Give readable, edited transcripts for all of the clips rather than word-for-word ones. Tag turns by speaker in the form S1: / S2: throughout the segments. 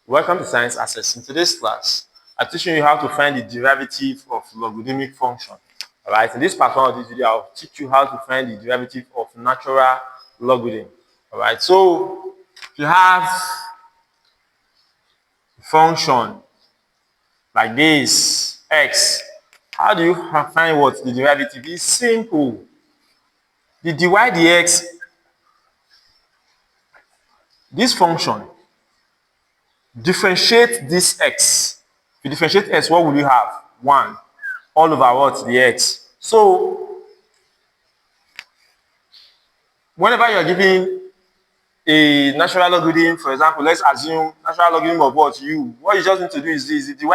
S1: Welcome to Science Access. In today's class, I'm teaching you how to find the derivative of logarithmic function. Alright, in this part one of this video, I'll teach you how to find the derivative of natural logarithm. Alright, so you have a function like this, x. How do you find what the derivative is? Simple. The dy dx, this function, differentiate this x. If you differentiate x, what will you have? 1 all over what? The x. So, whenever you're giving a natural logarithm, for example, let's assume natural logarithm of what? U. What you just need to do is this. The dy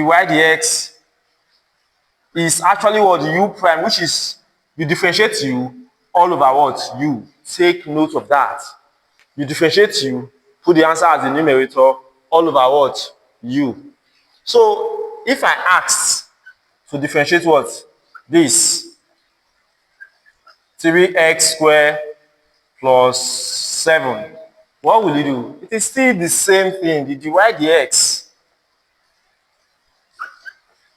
S1: dx is actually what? U prime, which is, you differentiate u all over what? U. Take note of that. You differentiate u, put the answer as the numerator, all over what? U. So, if I asked to differentiate what? This. 3x squared plus 7. What will you do? It is still the same thing. The dy dx.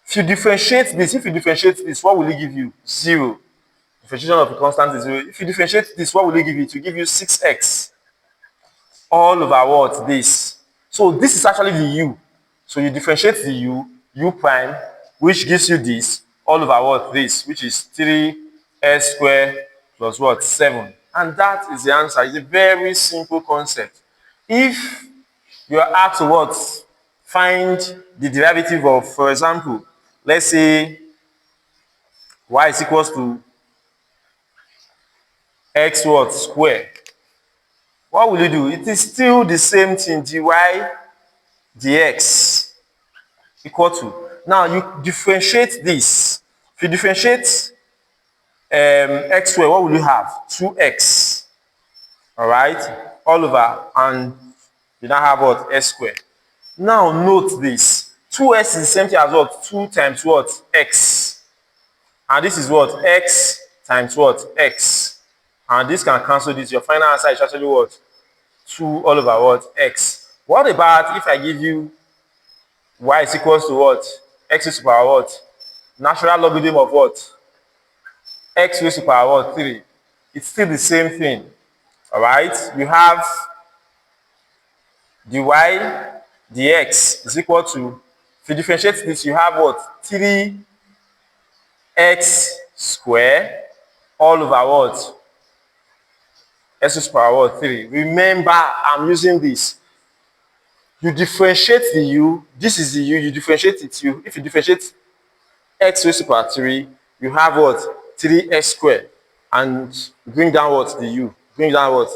S1: If you differentiate this, what will it give you? 0. Differentiation of a constant is 0. If you differentiate this, what will it give you? It will give you 6x all over what? This. So this is actually the u. So you differentiate the u prime, which gives you this, all over what? This, which is 3x squared plus what? 7. And that is the answer. It's a very simple concept. If you are asked to what? Find the derivative of, for example, let's say y is equals to x what? Square. What will you do? It is still the same thing, dy dx equal to. Now you differentiate this. If you differentiate x square, what will you have? 2x. Alright? All over, and you now have what? S squared. Now note this. 2s is the same thing as what? 2 times what? X. And this is what? X times what? X. And this can cancel this. Your final answer is actually what? 2 all over what? X. What about if I give you y is equals to what? X raised to the power what? Natural logarithm of what? X raised to the power what? 3. It's still the same thing. Alright? You have dy dx is equal to, if you differentiate this, you have what? 3x squared all over what? X raised to the power what? 3. Remember, I'm using this. You differentiate the u, this is the u, you differentiate it u. If you differentiate x raised to the power 3, you have what? 3x squared. And bring down what? The u. Bring down what?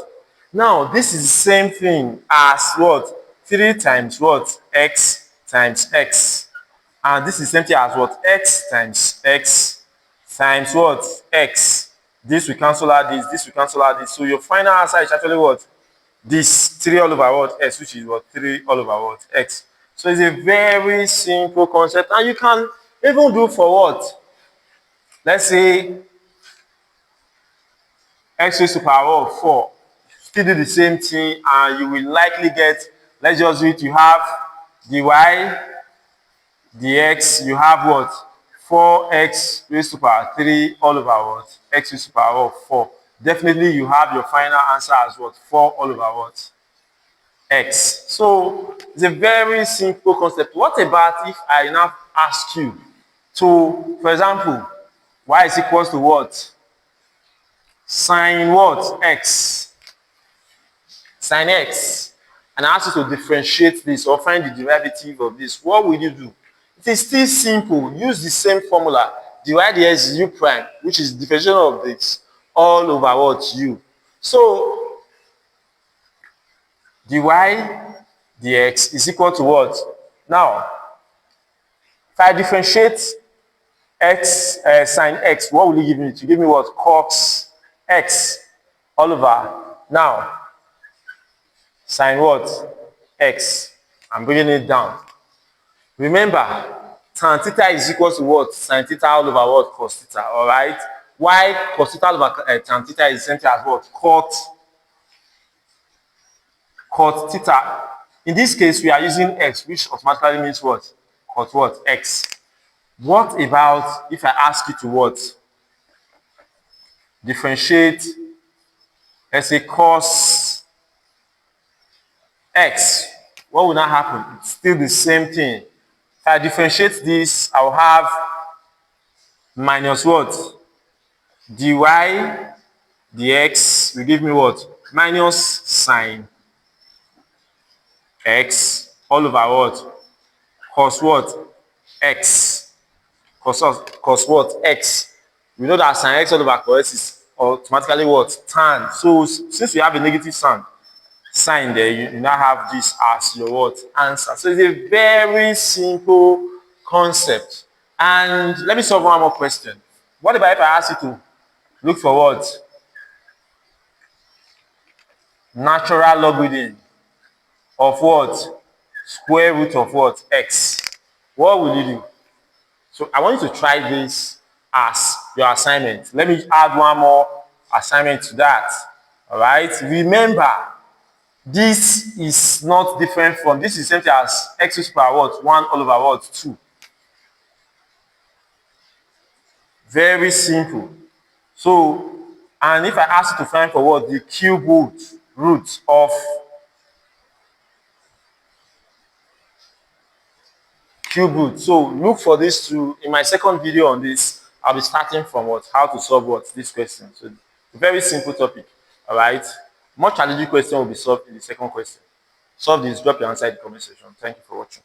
S1: Now, this is the same thing as what? 3 times what? X times x. And this is the same thing as what? X times x times what? X. This will cancel out this will cancel out this. So your final answer is actually what? This 3 all over what? X, which is what? 3 all over what? X. So it's a very simple concept, and you can even do for what? Let's say x raised to the power of 4. Still do the same thing, and you will likely get, let's just do it, you have dy dx, you have what? 4x raised to the power 3 all over what? X raised to the power of 4. Definitely you have your final answer as what? 4 all over what? X. So it's a very simple concept. What about if I now ask you to, for example, y is equals to what? Sine what? X. Sine x. And I ask you to differentiate this or find the derivative of this. What will you do? It is still simple. Use the same formula. Dy dx is u prime, which is differentiation of this all over what? U. So dy dx is equal to what? Now, if I differentiate x sine x, what will it give me? To give me what? Cos x all over. Now, sine what? X. I'm bringing it down. Remember, tan theta is equal to what? Sine theta all over what? Cos theta. Alright? Why cos theta all over tan theta is the same thing as what? Cot theta. In this case, we are using x, which automatically means what? Cos what? X. What about if I ask you to what? Differentiate, let's say cos x. What will not happen? It's still the same thing. If I differentiate this, I'll have minus what? Dy dx will give me what? Minus sine x all over what? Cos what? X. Cos what? X. We know that sine x all over cos x is automatically what? Tan. So since we have a negative sign there, you now have this as your what? Answer. So it's a very simple concept. And let me solve one more question. What about if I ask you to look for what? Natural logarithm of what? Square root of what? X. What will you do? So I want you to try this as your assignment. Let me add one more assignment to that. All right. Remember, this is not different from, this is simply as x to the power what? 1 all over what? 2. Very simple. So, and if I ask you to find for what? The cube root of cube root. So look for this too. In my second video on this, I'll be starting from what? How to solve what? This question. So very simple topic. All right. More challenging question will be solved in the second question. Solve this, drop your answer in the comment section. Thank you for watching.